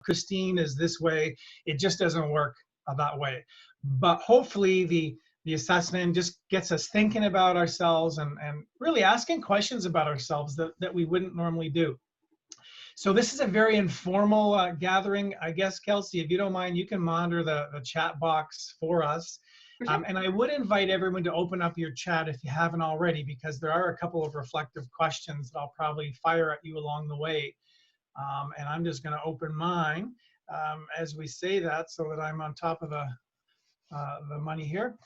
Christine is this way. It just doesn't work that way. But hopefully the assessment just gets us thinking about ourselves and really asking questions about ourselves that we wouldn't normally do. So this is a very informal gathering. I guess, Kelsey, if you don't mind, you can monitor the chat box for us. Sure. And I would invite everyone to open up your chat if you haven't already, because there are a couple of reflective questions that I'll probably fire at you along the way. And I'm just going to open mine as we say that, so that I'm on top of the money here.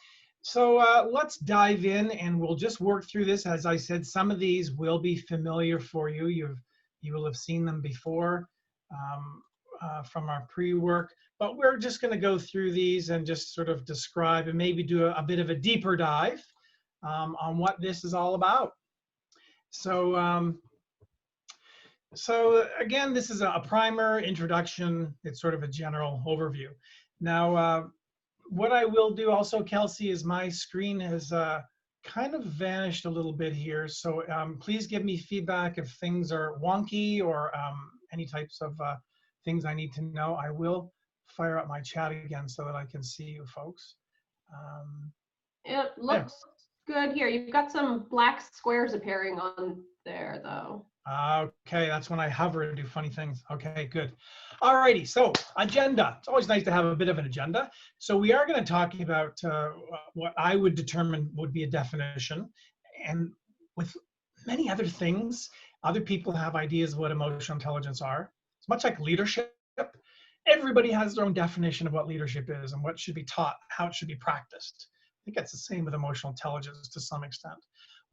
So let's dive in, and we'll just work through this. As I said, some of these will be familiar for you. You will have seen them before from our pre-work, but we're just going to go through these and just sort of describe and maybe do a bit of a deeper dive on what this is all about. So, so again, this is a primer, introduction. It's sort of a general overview. Now, what I will do also, Kelsey, is my screen has kind of vanished a little bit here. So please give me feedback if things are wonky or any types of things I need to know. I will fire up my chat again so that I can see you folks. It looks good here. You've got some black squares appearing on there, though. Okay, that's when I hover and do funny things. Okay, good. All righty, so agenda. It's always nice to have a bit of an agenda. So we are going to talk about what I would determine would be a definition. And with many other things, other people have ideas of what emotional intelligence are. It's much like leadership. Everybody has their own definition of what leadership is and what should be taught, how it should be practiced. I think that's the same with emotional intelligence to some extent.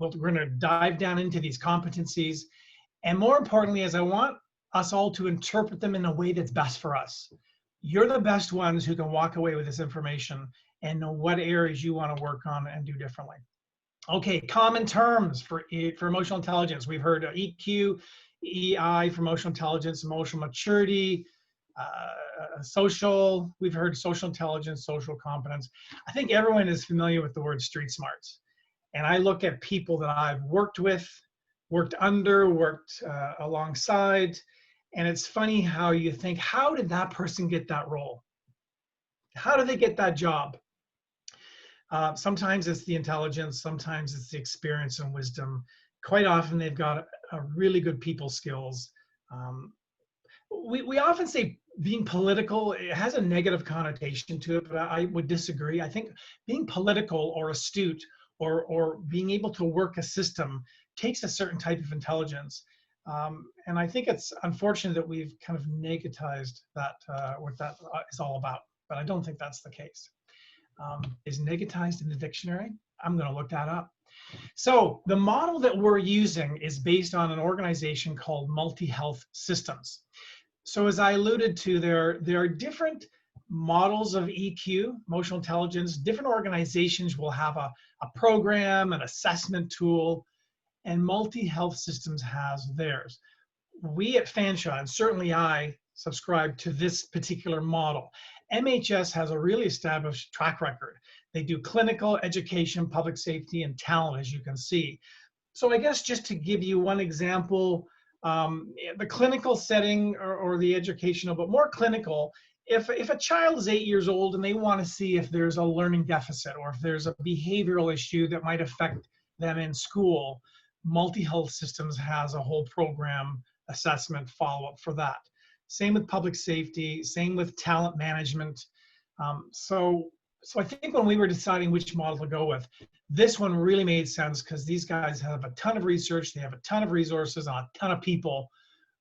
Well, we're going to dive down into these competencies. And more importantly, is I want us all to interpret them in a way that's best for us. You're the best ones who can walk away with this information and know what areas you want to work on and do differently. Okay, common terms for emotional intelligence. We've heard EQ, EI for emotional intelligence, emotional maturity, social. We've heard social intelligence, social competence. I think everyone is familiar with the word street smarts. And I look at people that I've worked with, worked under, worked alongside, and it's funny how you think, how did that person get that role? How did they get that job? Sometimes it's the intelligence, sometimes it's the experience and wisdom. Quite often they've got a really good people skills. We often say being political, it has a negative connotation to it, but I would disagree. I think being political or astute or being able to work a system takes a certain type of intelligence. And I think it's unfortunate that we've kind of negatized that, what that is all about, but I don't think that's the case. Is negatized in the dictionary? I'm gonna look that up. So the model that we're using is based on an organization called Multi-Health Systems. So as I alluded to, there are different models of EQ, emotional intelligence. Different organizations will have a program, an assessment tool, and Multi-Health Systems has theirs. We at Fanshawe, and certainly I, subscribe to this particular model. MHS has a really established track record. They do clinical, education, public safety, and talent, as you can see. So I guess just to give you one example, the clinical setting or the educational, but more clinical, if a child is 8 years old and they want to see if there's a learning deficit or if there's a behavioral issue that might affect them in school, Multi-Health Systems has a whole program assessment follow-up for that. Same with public safety, same with talent management. So I think when we were deciding which model to go with, this one really made sense because these guys have a ton of research, they have a ton of resources, and a ton of people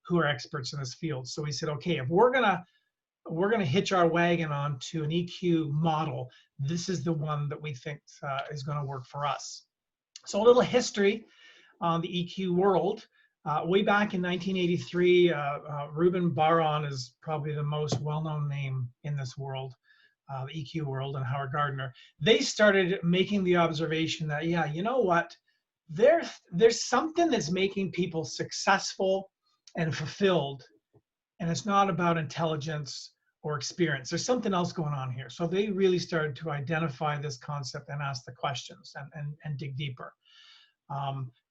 who are experts in this field. So we said, okay, if we're gonna hitch our wagon onto an EQ model, this is the one that we think is gonna work for us. So a little history on the EQ world. Way back in 1983, Ruben Baron is probably the most well-known name in this world, the EQ world, and Howard Gardner. They started making the observation that, yeah, you know what? There's something that's making people successful and fulfilled, and it's not about intelligence or experience. There's something else going on here. So they really started to identify this concept and ask the questions and dig deeper.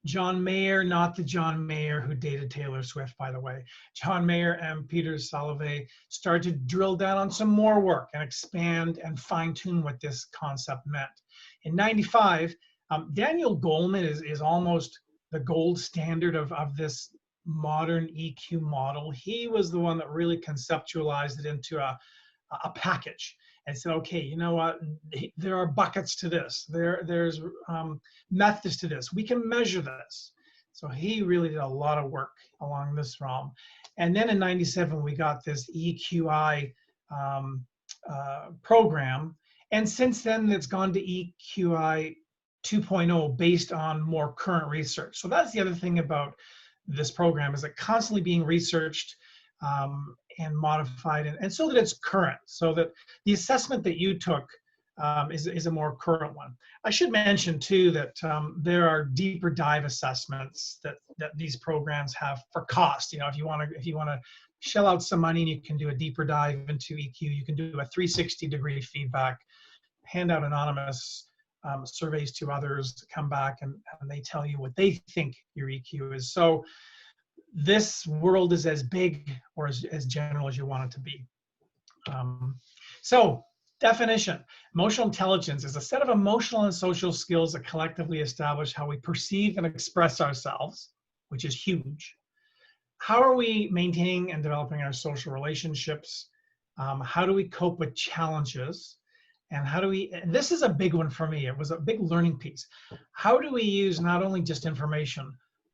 John Mayer, not the John Mayer who dated Taylor Swift, by the way. John Mayer and Peter Salovey started to drill down on some more work and expand and fine tune what this concept meant. In 95, Daniel Goleman is almost the gold standard of this modern EQ model. He was the one that really conceptualized it into a package and said, okay, you know what, there are buckets to this. There's methods to this. We can measure this. So he really did a lot of work along this realm. And then in 97, we got this EQI program. And since then, it's gone to EQI 2.0 based on more current research. So that's the other thing about this program, is it constantly being researched and modified, and so that it's current, so that the assessment that you took is a more current one. I should mention too that there are deeper dive assessments that these programs have for cost. You know, if you want to shell out some money and you can do a deeper dive into EQ, you can do a 360-degree feedback, hand out anonymous surveys to others to come back, and they tell you what they think your EQ is. So this world is as big or as general as you want it to be. So definition: emotional intelligence is a set of emotional and social skills that collectively establish how we perceive and express ourselves, which is huge. How are we maintaining and developing our social relationships? How do we cope with challenges? And how do we, and this is a big one for me, it was a big learning piece. How do we use not only just information,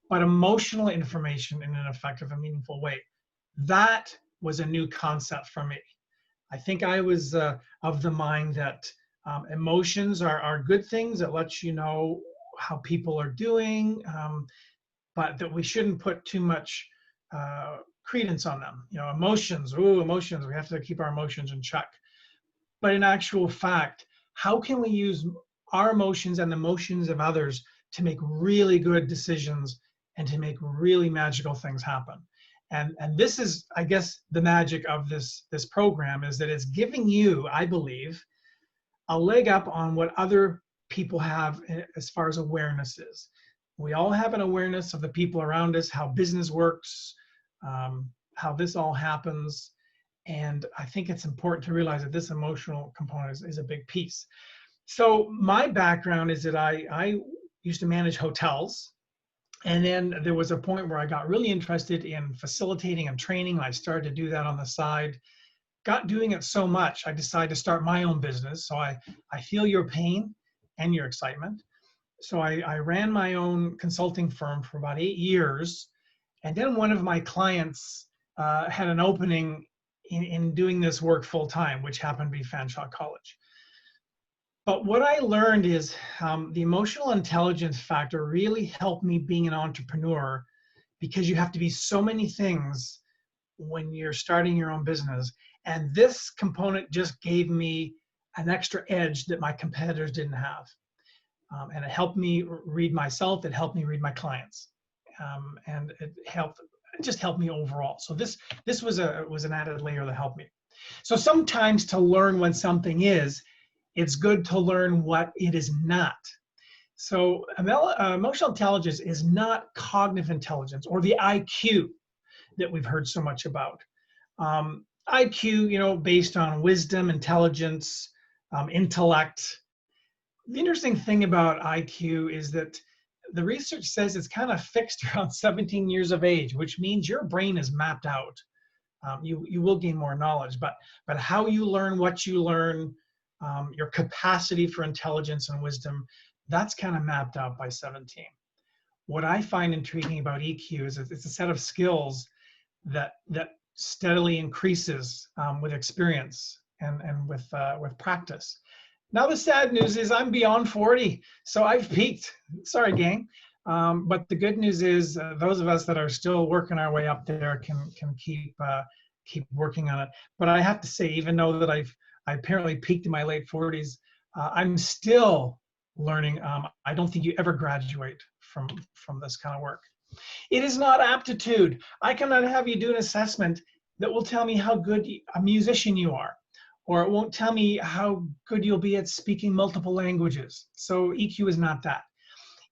but emotional information in an effective and meaningful way? That was a new concept for me. I think I was of the mind that emotions are good things that let you know how people are doing, but that we shouldn't put too much credence on them. You know, emotions, ooh, emotions, we have to keep our emotions in check. But in actual fact, how can we use our emotions and the emotions of others to make really good decisions and to make really magical things happen? And this is, I guess, the magic of this program, is that it's giving you, I believe, a leg up on what other people have as far as awareness is. We all have an awareness of the people around us, how business works, how this all happens. And I think it's important to realize that this emotional component is a big piece. So my background is that I used to manage hotels. And then there was a point where I got really interested in facilitating and training. I started to do that on the side. Got doing it so much, I decided to start my own business. So I feel your pain and your excitement. So I ran my own consulting firm for about 8 years. And then one of my clients had an opening in doing this work full time, which happened to be Fanshawe College. But what I learned is the emotional intelligence factor really helped me being an entrepreneur, because you have to be so many things when you're starting your own business. And this component just gave me an extra edge that my competitors didn't have. And it helped me read myself, it helped me read my clients. And it just helped me overall. So this was an added layer that helped me. So sometimes to learn what something is, it's good to learn what it is not. So emotional intelligence is not cognitive intelligence or the IQ that we've heard so much about. IQ, you know, based on wisdom, intelligence, intellect. The interesting thing about IQ is that the research says it's kind of fixed around 17 years of age, which means your brain is mapped out. You will gain more knowledge, but how you learn what you learn, your capacity for intelligence and wisdom, that's kind of mapped out by 17. What I find intriguing about EQ is it's a set of skills that steadily increases with experience and with practice. Now the sad news is I'm beyond 40, so I've peaked. Sorry, gang. But the good news is those of us that are still working our way up there can keep working on it. But I have to say, even though that I apparently peaked in my late 40s, I'm still learning. I don't think you ever graduate from this kind of work. It is not aptitude. I cannot have you do an assessment that will tell me how good a musician you are, or it won't tell me how good you'll be at speaking multiple languages. So EQ is not that.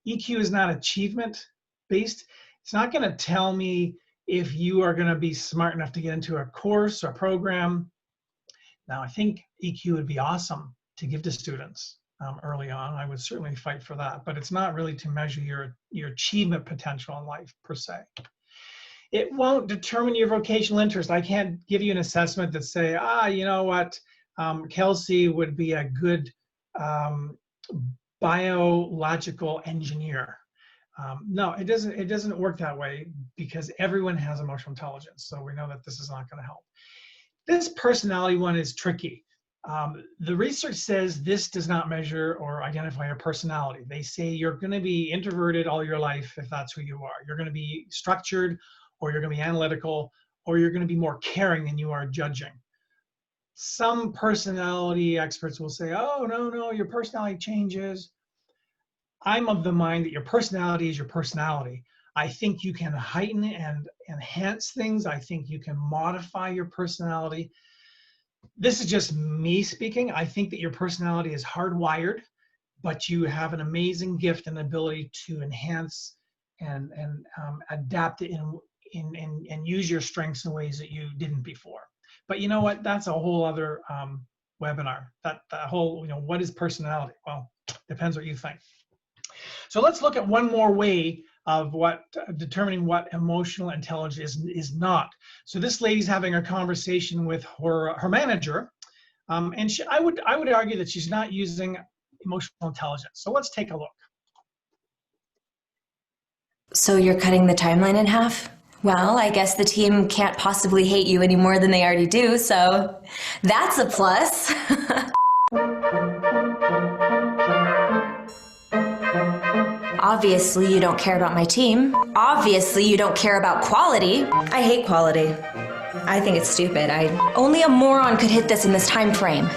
EQ is not achievement based. It's not going to tell me if you are going to be smart enough to get into a course or a program. Now, I think EQ would be awesome to give to students early on. I would certainly fight for that, but it's not really to measure your achievement potential in life per se. It won't determine your vocational interest. I can't give you an assessment that say, you know what, Kelsey would be a good biological engineer. No, it doesn't work that way, because everyone has emotional intelligence. So we know that this is not going to help. This personality one is tricky. The research says this does not measure or identify your personality. They say you're going to be introverted all your life if that's who you are. You're going to be structured, or you're going to be analytical, or you're going to be more caring than you are judging. Some personality experts will say, oh, no, your personality changes. I'm of the mind that your personality is your personality. I think you can heighten and enhance things. I think you can modify your personality. This is just me speaking. I think that your personality is hardwired, but you have an amazing gift and ability to enhance and adapt it and use your strengths in ways that you didn't before. But you know what? That's a whole other webinar. That whole, what is personality? Well, depends what you think. So let's look at one more way of determining what emotional intelligence is not. So this lady's having a conversation with her manager, and I would argue that she's not using emotional intelligence. So let's take a look. So you're cutting the timeline in half? Well, I guess the team can't possibly hate you any more than they already do, so that's a plus. Obviously, you don't care about my team. Obviously, you don't care about quality. I hate quality. I think it's stupid. Only a moron could hit this in this time frame.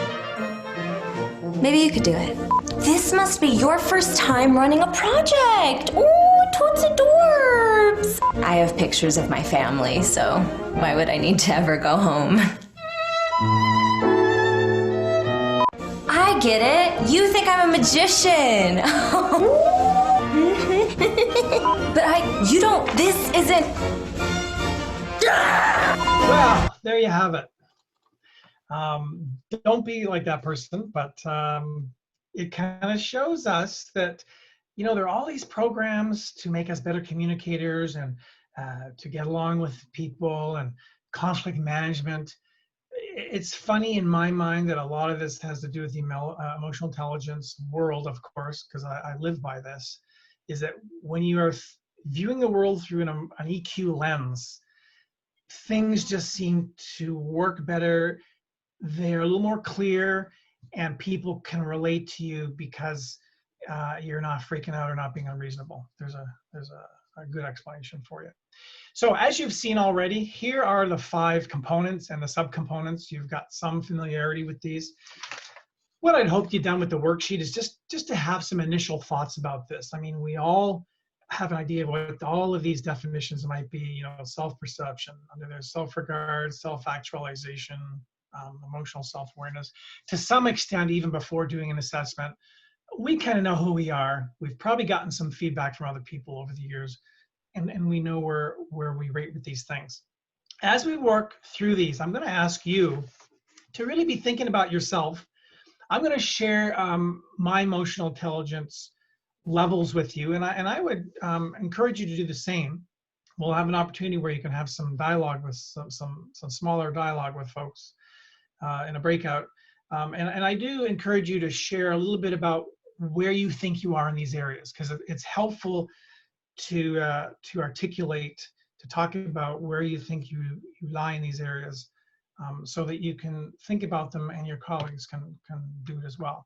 Maybe you could do it. This must be your first time running a project. Ooh, toots adorbs. I have pictures of my family, so why would I need to ever go home? I get it. You think I'm a magician. But you don't, this isn't. Well, there you have it. Don't be like that person, but it kind of shows us that, there are all these programs to make us better communicators and to get along with people and conflict management. It's funny in my mind that a lot of this has to do with the emotional intelligence world, of course, because I live by this, is that when you are viewing the world through an EQ lens, things just seem to work better. They're a little more clear, and people can relate to you because you're not freaking out or not being unreasonable. There's a good explanation for you. So as you've seen already, here are the 5 components and the subcomponents. You've got some familiarity with these. What I'd hoped you'd done with the worksheet is just to have some initial thoughts about this. I mean, we all have an idea of what all of these definitions might be. Self-perception, under there's self-regard, self-actualization, emotional self-awareness. To some extent, even before doing an assessment, we kind of know who we are. We've probably gotten some feedback from other people over the years, and we know where we rate with these things. As we work through these, I'm going to ask you to really be thinking about yourself. I'm going to share my emotional intelligence levels with you, and I would encourage you to do the same. We'll have an opportunity where you can have some dialogue with some smaller dialogue with folks in a breakout. And I do encourage you to share a little bit about where you think you are in these areas, because it's helpful to articulate, to talk about where you think you lie in these areas, so that you can think about them and your colleagues can do it as well.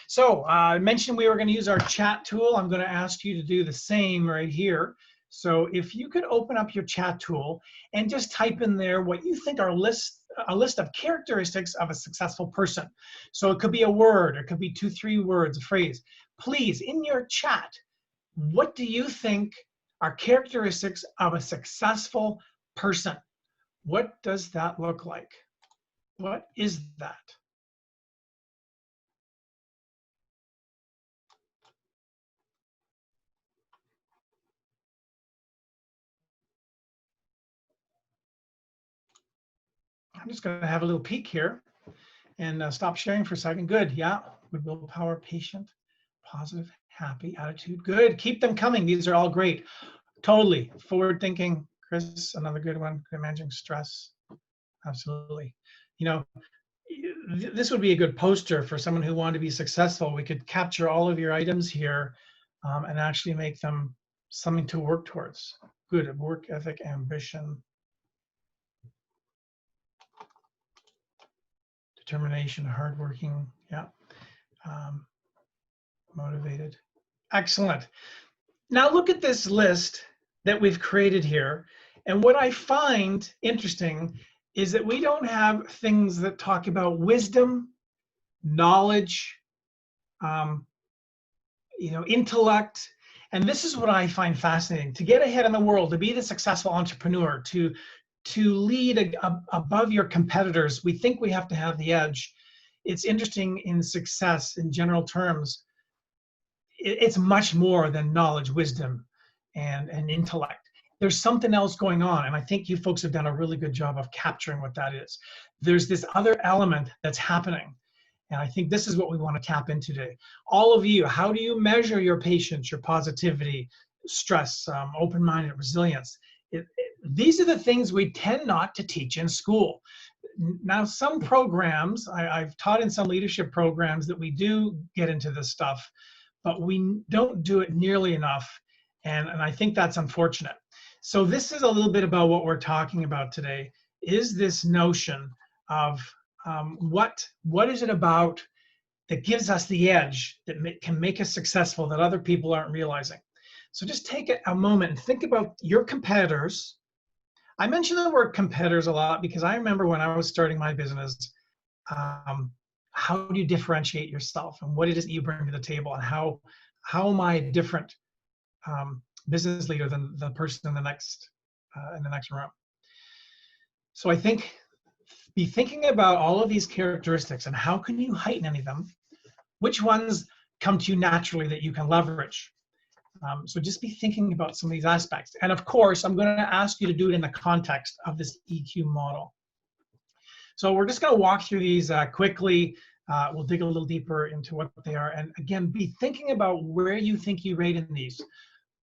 So I mentioned we were going to use our chat tool. I'm going to ask you to do the same right here. So if you could open up your chat tool and just type in there what you think are a list of characteristics of a successful person. So it could be a word, it could be 2-3 words, a phrase. Please, in your chat, what do you think are characteristics of a successful person? What does that look like? What is that? I'm just going to have a little peek here and stop sharing for a second. Good. Yeah. Good willpower, patient, positive, happy attitude. Good. Keep them coming. These are all great. Totally. Forward thinking. Chris, another good one. Managing stress. Absolutely. You know, this would be a good poster for someone who wanted to be successful. We could capture all of your items here and actually make them something to work towards. Good. Work ethic, ambition, determination, hardworking. Yeah. Motivated. Excellent. Now look at this list that we've created here. And what I find interesting is that we don't have things that talk about wisdom, knowledge, intellect. And this is what I find fascinating. To get ahead in the world, to be the successful entrepreneur, to lead above your competitors, we think we have to have the edge. It's interesting in success in general terms. It's much more than knowledge, wisdom, and intellect. There's something else going on, and I think you folks have done a really good job of capturing what that is. There's this other element that's happening, and I think this is what we want to tap into today. All of you, how do you measure your patience, your positivity, stress, open-minded, resilience? These are the things we tend not to teach in school. Now, some programs, I've taught in some leadership programs that we do get into this stuff, but we don't do it nearly enough, and I think that's unfortunate. So this is a little bit about what we're talking about today, is this notion of what is it about that gives us the edge that can make us successful that other people aren't realizing. So just take a moment and think about your competitors. I mention the word competitors a lot because I remember when I was starting my business, how do you differentiate yourself and what it is that you bring to the table, and how am I a different business leader than the person in the next room? So I think be thinking about all of these characteristics and how can you heighten any of them? Which ones come to you naturally that you can leverage? So just be thinking about some of these aspects. And of course, I'm going to ask you to do it in the context of this EQ model. So we're just going to walk through these quickly. We'll dig a little deeper into what they are. And again, be thinking about where you think you rate in these.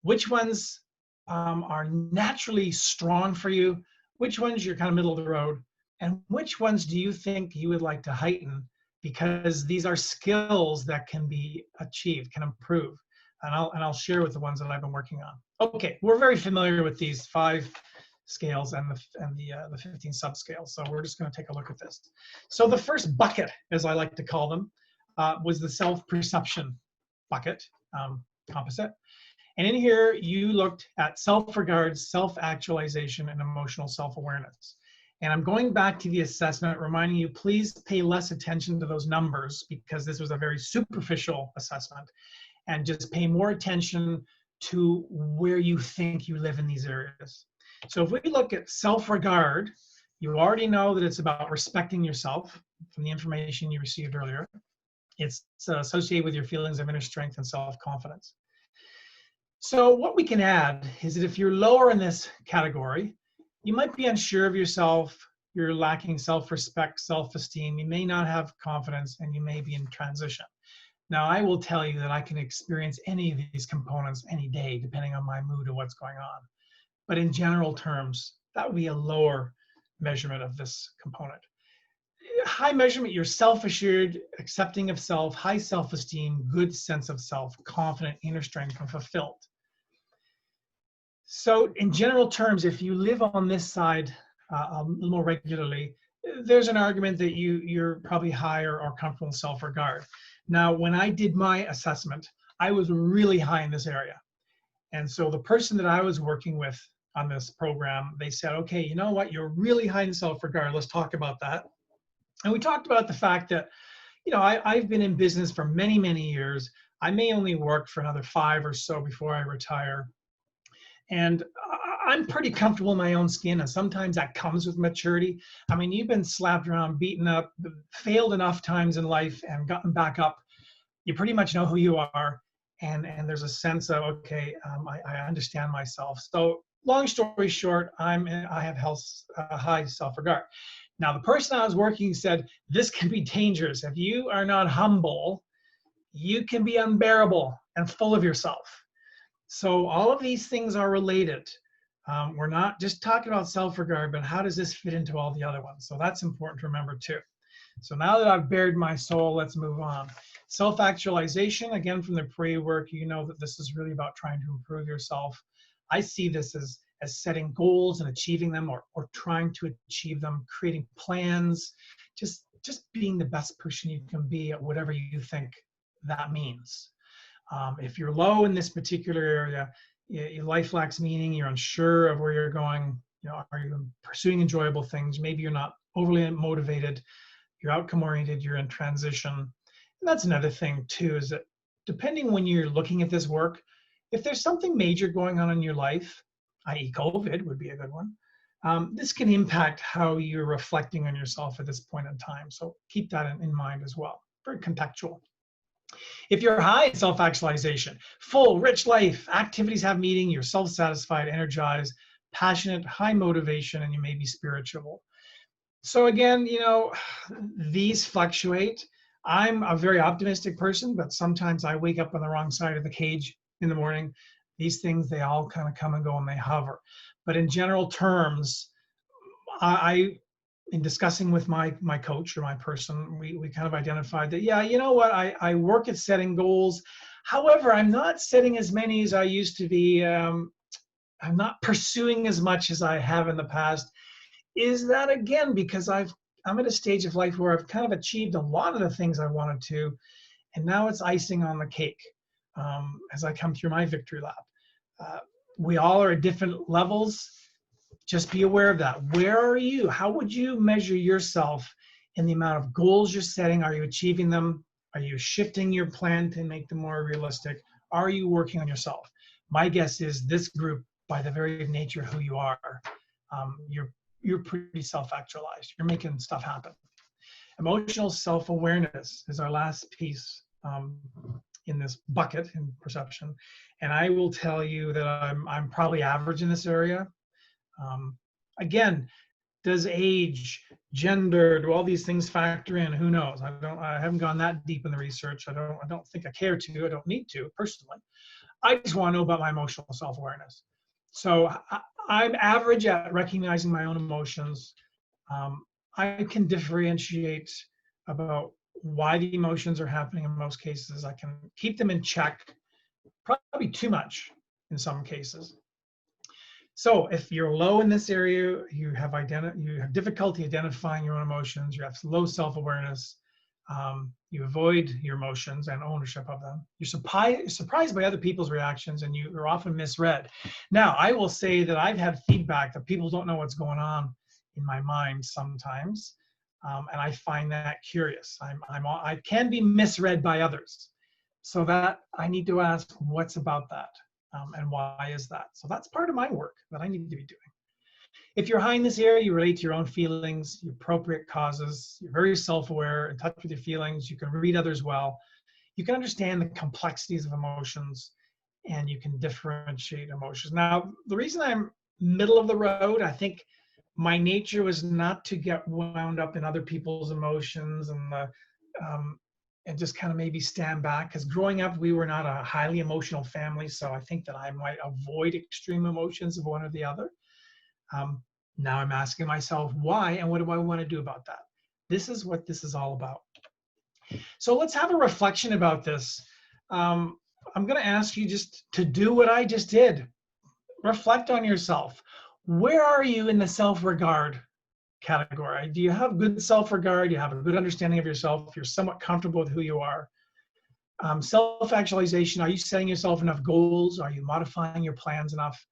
Which ones are naturally strong for you? Which ones you're kind of middle of the road? And which ones do you think you would like to heighten? Because these are skills that can be achieved, can improve. And I'll share with the ones that I've been working on. Okay, we're very familiar with these 5 scales and the 15 subscales. So we're just going to take a look at this. So the first bucket, as I like to call them, was the self-perception bucket, composite. And in here, you looked at self-regard, self-actualization, and emotional self-awareness. And I'm going back to the assessment, reminding you, please pay less attention to those numbers because this was a very superficial assessment, and just pay more attention to where you think you live in these areas. So if we look at self-regard, you already know that it's about respecting yourself from the information you received earlier. It's associated with your feelings of inner strength and self-confidence. So what we can add is that if you're lower in this category, you might be unsure of yourself, you're lacking self-respect, self-esteem, you may not have confidence, and you may be in transition. Now, I will tell you that I can experience any of these components any day, depending on my mood or what's going on. But in general terms, that would be a lower measurement of this component. High measurement, you're self-assured, accepting of self, high self-esteem, good sense of self, confident, inner strength, and fulfilled. So in general terms, if you live on this side a little more regularly, there's an argument that you're probably higher or comfortable in self-regard. Now, when I did my assessment, I was really high in this area. And so the person that I was working with on this program, they said, okay, you know what, you're really high in self-regard. Let's talk about that. And we talked about the fact that, I've been in business for many, many years. I may only work for another 5 or so before I retire. And I'm pretty comfortable in my own skin, and sometimes that comes with maturity. I mean, you've been slapped around, beaten up, failed enough times in life and gotten back up. You pretty much know who you are, and there's a sense of, okay, I understand myself. So long story short, I have high self-regard. Now, the person I was working said, this can be dangerous. If you are not humble, you can be unbearable and full of yourself. So all of these things are related. We're not just talking about self-regard, but how does this fit into all the other ones? So that's important to remember too. So now that I've bared my soul, let's move on. Self-actualization, again, from the pre-work, you know that this is really about trying to improve yourself. I see this as setting goals and achieving them, or trying to achieve them, creating plans, just being the best person you can be at whatever you think that means. If you're low in this particular area, your life lacks meaning, you're unsure of where you're going, you know, are you pursuing enjoyable things? Maybe you're not overly motivated, you're outcome oriented, you're in transition. And that's another thing too, is that depending when you're looking at this work, if there's something major going on in your life, i.e. COVID would be a good one, this can impact how you're reflecting on yourself at this point in time. So keep that in mind as well. Very contextual. If you're high in self-actualization, full, rich life, activities have meaning, you're self-satisfied, energized, passionate, high motivation, and you may be spiritual. So again, you know, these fluctuate. I'm a very optimistic person, but sometimes I wake up on the wrong side of the cage in the morning. These things, they all kind of come and go and they hover. But in general terms, in discussing with my coach or my person, we kind of identified that, yeah, you know what, I work at setting goals. However, I'm not setting as many as I used to be. I'm not pursuing as much as I have in the past. Is that, again, because I'm at a stage of life where I've kind of achieved a lot of the things I wanted to, and now it's icing on the cake as I come through my victory lap. We all are at different levels. Just be aware of that. Where are you? How would you measure yourself in the amount of goals you're setting? Are you achieving them? Are you shifting your plan to make them more realistic? Are you working on yourself? My guess is this group, by the very nature of who you are, you're pretty self-actualized. You're making stuff happen. Emotional self-awareness is our last piece in this bucket in perception. And I will tell you that I'm probably average in this area. Again, does age, gender, do all these things factor in? Who knows? I haven't gone that deep in the research. I don't think I care to. I don't need to personally. I just want to know about my emotional self-awareness. So I'm average at recognizing my own emotions. I can differentiate about why the emotions are happening in most cases. I can keep them in check, probably too much in some cases. So if you're low in this area, you have difficulty identifying your own emotions, you have low self-awareness, you avoid your emotions and ownership of them. You're surprised by other people's reactions, and you are often misread. Now, I will say that I've had feedback that people don't know what's going on in my mind sometimes, and I find that curious. I can be misread by others, so that I need to ask, what's about that? And why is that? So that's part of my work that I need to be doing. If you're high in this area, you relate to your own feelings, your appropriate causes, you're very self-aware, in touch with your feelings, you can read others well, you can understand the complexities of emotions, and you can differentiate emotions. Now, the reason I'm middle of the road, I think my nature was not to get wound up in other people's emotions and just kind of maybe stand back, because growing up, we were not a highly emotional family. So I think that I might avoid extreme emotions of one or the other. Now I'm asking myself why, and what do I want to do about that? This is what this is all about. So let's have a reflection about this. I'm going to ask you just to do what I just did. Reflect on yourself. Where are you in the self-regard category? Do you have good self-regard? Do you have a good understanding of yourself? You're somewhat comfortable with who you are. Self-actualization, are you setting yourself enough goals? Are you modifying your plans enough?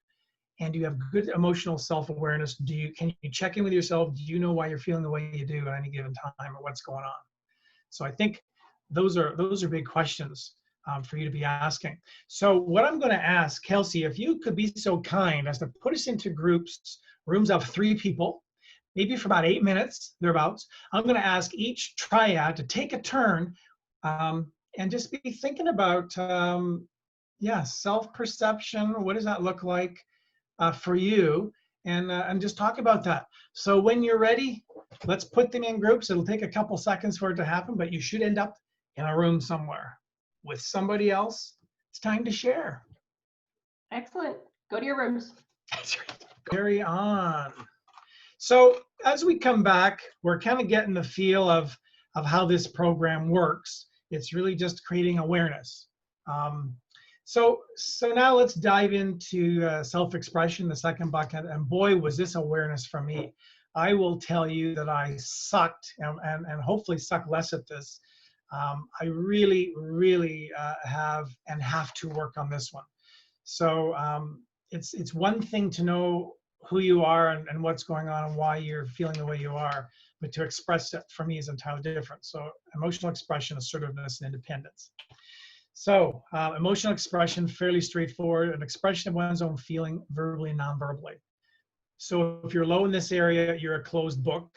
And do you have good emotional self-awareness? Can you check in with yourself? Do you know why you're feeling the way you do at any given time, or what's going on? So I think those are big questions for you to be asking. So what I'm going to ask, Kelsey, if you could be so kind as to put us into groups, rooms of 3 people, maybe for about 8 minutes, thereabouts. I'm going to ask each triad to take a turn and just be thinking about, self-perception. What does that look like for you? and just talk about that. So when you're ready, let's put them in groups. It'll take a couple seconds for it to happen, but you should end up in a room somewhere with somebody else. It's time to share. Excellent. Go to your rooms. Carry on. So as we come back, we're kind of getting the feel of how this program works. It's really just creating awareness. So now let's dive into self-expression, the second bucket. And boy, was this awareness for me. I will tell you that I sucked and hopefully suck less at this. I really have to work on this one. So it's one thing to know who you are and what's going on and why you're feeling the way you are, but to express it for me is entirely different. So emotional expression, assertiveness, and independence. So emotional expression, fairly straightforward, an expression of one's own feeling verbally and non-verbally. So if you're low in this area, you're a closed book.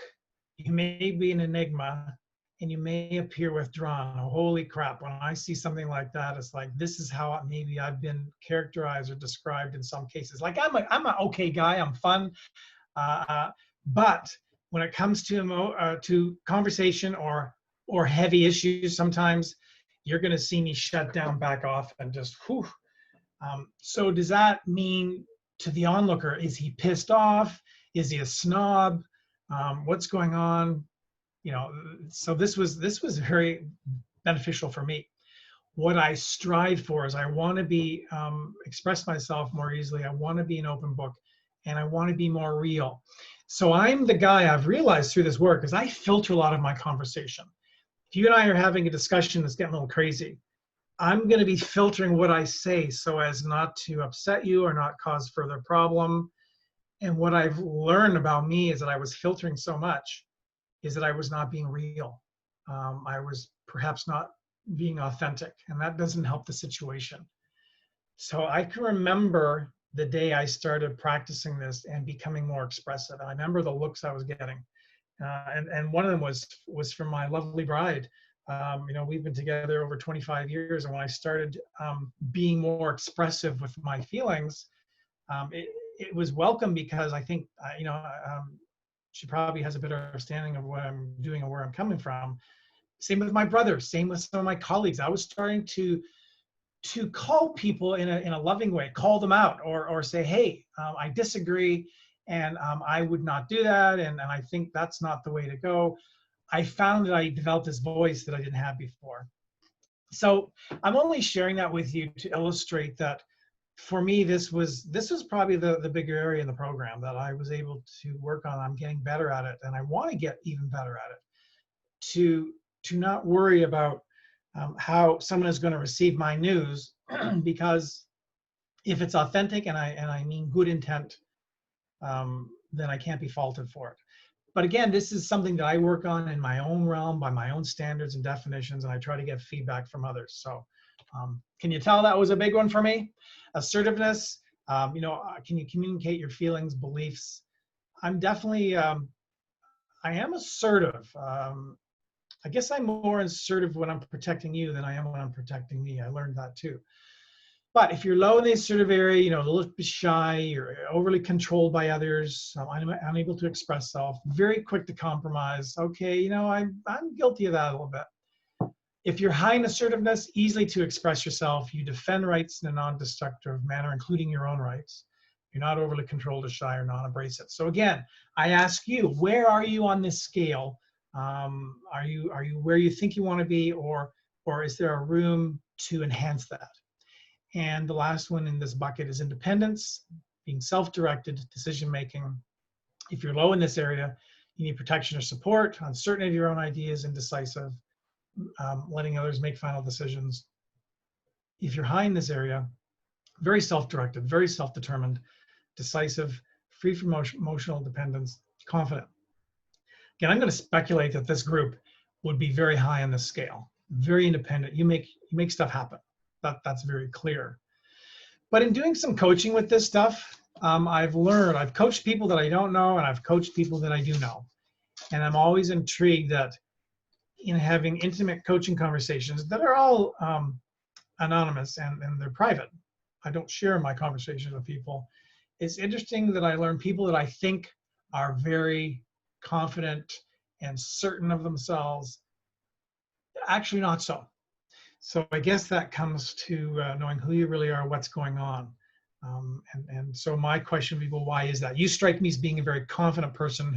You may be an enigma, and you may appear withdrawn. Holy crap, when I see something like that, it's like, this is how maybe I've been characterized or described in some cases. Like, I'm an okay guy, I'm fun, but when it comes to conversation or heavy issues, sometimes you're gonna see me shut down, back off, and just, whew. So does that mean to the onlooker, is he pissed off? Is he a snob? What's going on? You know, so this was very beneficial for me. What I strive for is I want to be express myself more easily. I want to be an open book, and I want to be more real. So I'm the guy, I've realized through this work, is I filter a lot of my conversation. If you and I are having a discussion that's getting a little crazy, I'm going to be filtering what I say so as not to upset you or not cause further problem. And what I've learned about me is that I was filtering so much is that I was not being real. I was perhaps not being authentic, and that doesn't help the situation. So I can remember the day I started practicing this and becoming more expressive. And I remember the looks I was getting. And one of them was from my lovely bride. You know, we've been together over 25 years, and when I started being more expressive with my feelings, it was welcome, because I think, you know, she probably has a better understanding of what I'm doing and where I'm coming from. Same with my brother, same with some of my colleagues. I was starting to call people in a loving way, call them out, or say, hey, I disagree, and I would not do that, and I think that's not the way to go. I found that I developed this voice that I didn't have before. So I'm only sharing that with you to illustrate that for me, this was probably the bigger area in the program that I was able to work on. I'm getting better at it, and I want to get even better at it. To not worry about how someone is going to receive my news, because if it's authentic and I mean good intent, then I can't be faulted for it. But again, this is something that I work on in my own realm by my own standards and definitions, and I try to get feedback from others. So can you tell that was a big one for me? Assertiveness, you know, can you communicate your feelings, beliefs? I'm definitely, I am assertive. I guess I'm more assertive when I'm protecting you than I am when I'm protecting me. I learned that too. But if you're low in the assertive area, you know, a little bit shy, you're overly controlled by others, unable to express self, very quick to compromise. Okay, you know, I'm guilty of that a little bit. If you're high in assertiveness, easily to express yourself, you defend rights in a non-destructive manner, including your own rights. You're not overly controlled or shy or non-abrasive. So again, I ask you, where are you on this scale? Are you where you think you want to be, or is there a room to enhance that? And the last one in this bucket is independence, being self-directed decision-making. If you're low in this area, you need protection or support, uncertainty of your own ideas, indecisive, letting others make final decisions. If you're high in this area, very self-directed, very self-determined, decisive, free from emotional dependence, confident. Again, I'm going to speculate that this group would be very high on this scale, very independent. You make stuff happen. That's very clear. But in doing some coaching with this stuff, I've coached people that I don't know, and I've coached people that I do know. And I'm always intrigued that in having intimate coaching conversations that are all anonymous and they're private. I don't share my conversations with people. it's interesting that I learned people that I think are very confident and certain of themselves, actually not so. So I guess that comes to knowing who you really are, what's going on. And so my question would be, well, why is that? You strike me as being a very confident person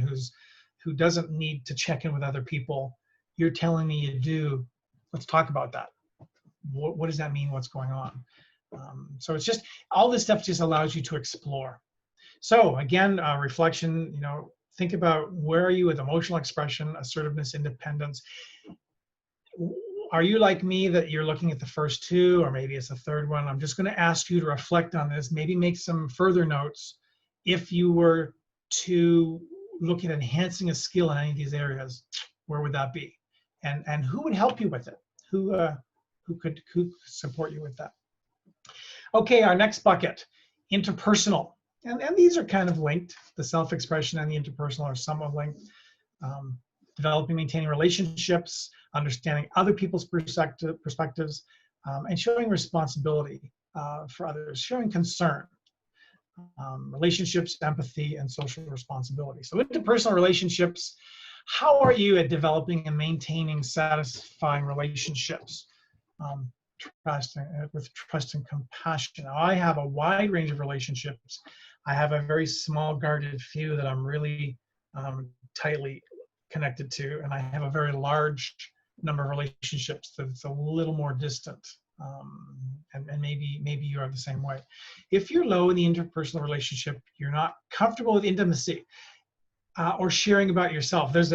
who doesn't need to check in with other people. You're telling me you do. Let's talk about that. What does that mean? What's going on? So it's just, all this stuff just allows you to explore. So again, reflection, think about, where are you with emotional expression, assertiveness, independence? Are you like me that you're looking at the first two, or maybe it's the third one? I'm just going to ask you to reflect on this, maybe make some further notes. If you were to look at enhancing a skill in any of these areas, where would that be? And who would help you with it? Who could support you with that? Okay, our next bucket, interpersonal. And these are kind of linked. The self-expression and the interpersonal are somewhat linked. Developing, maintaining relationships, understanding other people's perspectives, and showing responsibility for others, showing concern, relationships, empathy, and social responsibility. So interpersonal relationships, how are you at developing and maintaining satisfying relationships with trust and compassion? Now, I have a wide range of relationships. I have a very small, guarded few that I'm really tightly connected to, and I have a very large number of relationships that's a little more distant, and maybe you are the same way. If you're low in the interpersonal relationship, you're not comfortable with intimacy or sharing about yourself. There's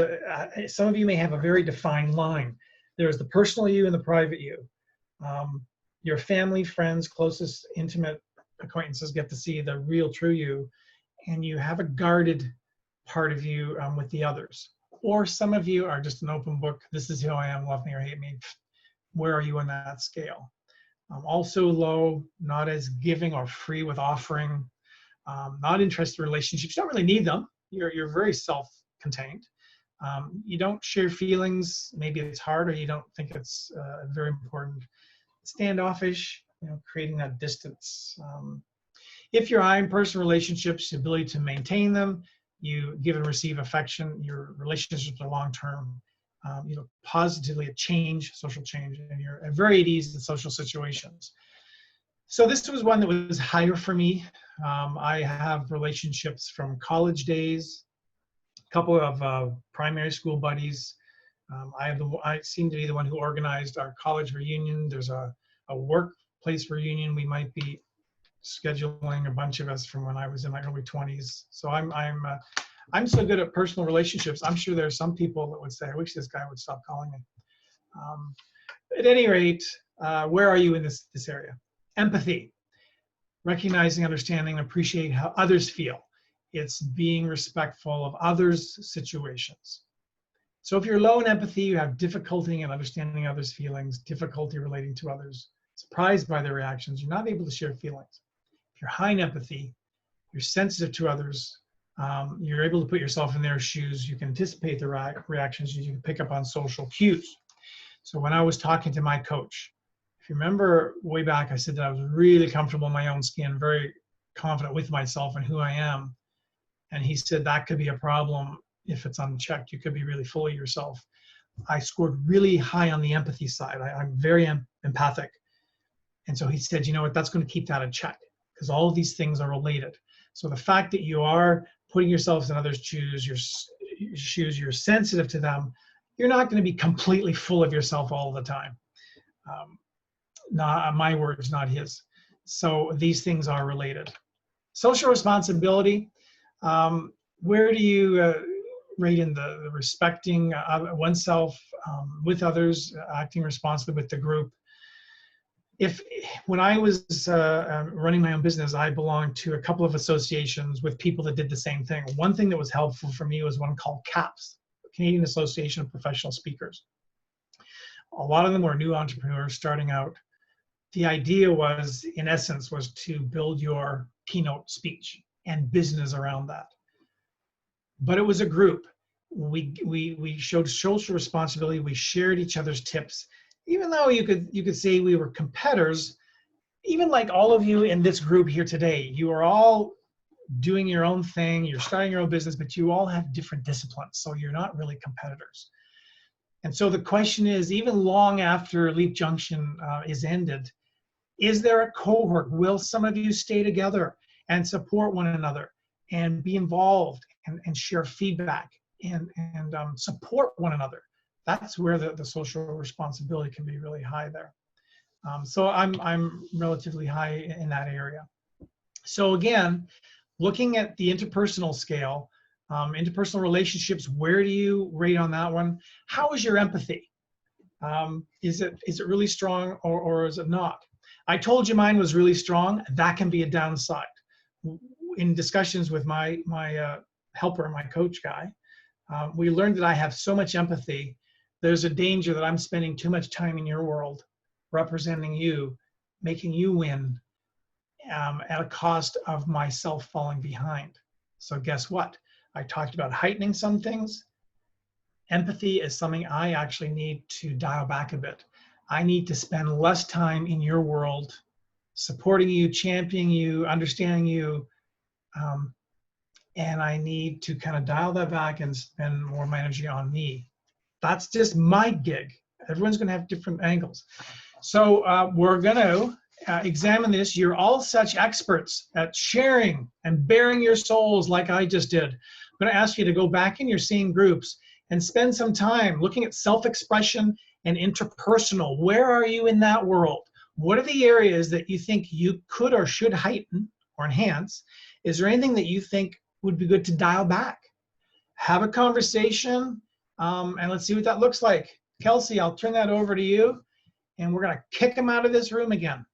some of you may have a very defined line. There's the personal you and the private you. Your family, friends, closest intimate acquaintances get to see the real true you, and you have a guarded part of you with the others. Or some of you are just an open book. This is who I am, love me or hate me. Where are you on that scale? Also low, not as giving or free with offering, not interested in relationships. You don't really need them. You're very self-contained. You don't share feelings. Maybe it's hard, or you don't think it's very important. Standoffish, creating that distance. If you're high in personal relationships, the ability to maintain them, you give and receive affection, your relationships are long-term, positively a change, social change, and you're very at ease in social situations. So this was one that was higher for me. I have relationships from college days, a couple of primary school buddies. I seem to be the one who organized our college reunion. There's a workplace reunion. We might be scheduling a bunch of us from when I was in my early 20s. So I'm so good at personal relationships. I'm sure there are some people that would say, I wish this guy would stop calling me. At any rate, where are you in this area? Empathy, recognizing, understanding, appreciate how others feel. It's being respectful of others' situations. So if you're low in empathy, you have difficulty in understanding others' feelings, difficulty relating to others, surprised by their reactions, you're not able to share feelings. If you're high in empathy, you're sensitive to others, you're able to put yourself in their shoes, you can anticipate their reactions, you can pick up on social cues. So when I was talking to my coach, if you remember way back, I said that I was really comfortable in my own skin, very confident with myself and who I am. And he said that could be a problem if it's unchecked. You could be really full of yourself. I scored really high on the empathy side. I'm very empathic. And so he said, you know what, that's going to keep that in check, because all of these things are related. So the fact that you are putting yourself in others' shoes, you're sensitive to them, you're not going to be completely full of yourself all the time. Not my words, not his. So these things are related. Social responsibility, where do you rate in the respecting oneself with others, acting responsibly with the group? When I was running my own business, I belonged to a couple of associations with people that did the same thing. One thing that was helpful for me was one called CAPS, Canadian Association of Professional Speakers. A lot of them were new entrepreneurs starting out. The idea was, in essence, was to build your keynote speech and business around that. But it was a group. We showed social responsibility. We shared each other's tips. Even though you could say we were competitors, even like all of you in this group here today, you are all doing your own thing, you're starting your own business, but you all have different disciplines, so you're not really competitors. And so the question is, even long after Leap Junction is ended, is there a cohort? Will some of you stay together and support one another and be involved and share feedback and support one another? That's where the social responsibility can be really high there. So I'm relatively high in that area. So again, looking at the interpersonal scale, interpersonal relationships, where do you rate on that one? How is your empathy? Is it really strong or is it not? I told you mine was really strong. That can be a downside. In discussions with my helper, my coach guy, we learned that I have so much empathy. There's a danger that I'm spending too much time in your world, representing you, making you win, at a cost of myself falling behind. So guess what? I talked about heightening some things. Empathy is something I actually need to dial back a bit. I need to spend less time in your world, supporting you, championing you, understanding you, and I need to kind of dial that back and spend more of my energy on me. That's just my gig. Everyone's going to have different angles. So we're going to examine this. You're all such experts at sharing and bearing your souls like I just did. I'm going to ask you to go back in your seeing groups and spend some time looking at self-expression and interpersonal. Where are you in that world? What are the areas that you think you could or should heighten or enhance? Is there anything that you think would be good to dial back? Have a conversation, and let's see what that looks like. Kelsey, I'll turn that over to you, and we're going to kick them out of this room again.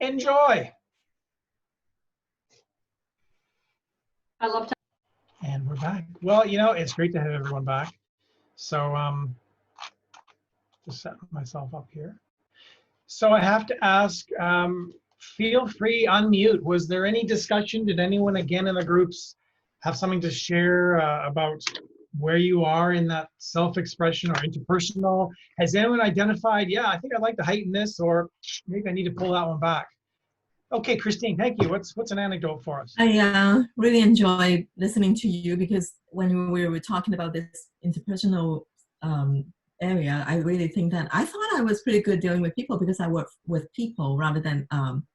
Enjoy. I love to. And we're back. Well, you know, it's great to have everyone back. So just set myself up here. So I have to ask, feel free, unmute. Was there any discussion? Did anyone again in the groups have something to share about where you are in that self-expression or interpersonal? Has anyone identified, yeah, I think I'd like to heighten this, or maybe I need to pull that one back? Okay, Christine, thank you. What's an anecdote for us? I really enjoy listening to you, because when we were talking about this interpersonal area, I really think that I thought I was pretty good dealing with people because I work with people rather than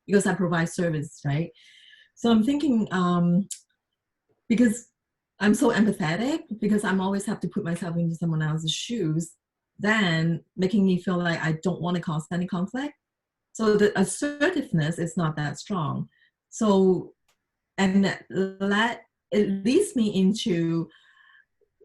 because I provide service, right? So I'm thinking because I'm so empathetic, because I'm always have to put myself into someone else's shoes, then making me feel like I don't want to cause any conflict. So the assertiveness is not that strong. So, and it leads me into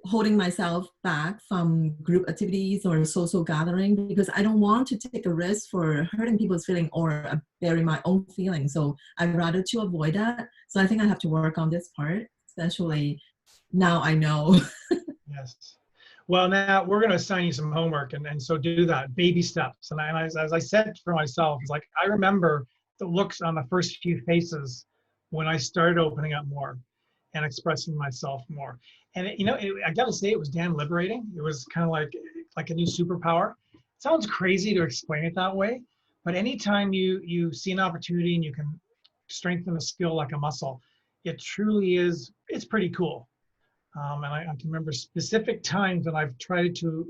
holding myself back from group activities or social gathering, because I don't want to take a risk for hurting people's feelings or burying my own feelings. So I'd rather to avoid that. So I think I have to work on this part, especially now I know. Yes. Well, now we're going to assign you some homework, and so do that, baby steps. And as I said for myself, it's like I remember the looks on the first few faces when I started opening up more and expressing myself more. And I got to say, it was damn liberating. It was kind of like a new superpower. It sounds crazy to explain it that way, but anytime you see an opportunity and you can strengthen a skill like a muscle, it truly is. It's pretty cool. And I can remember specific times when I've tried to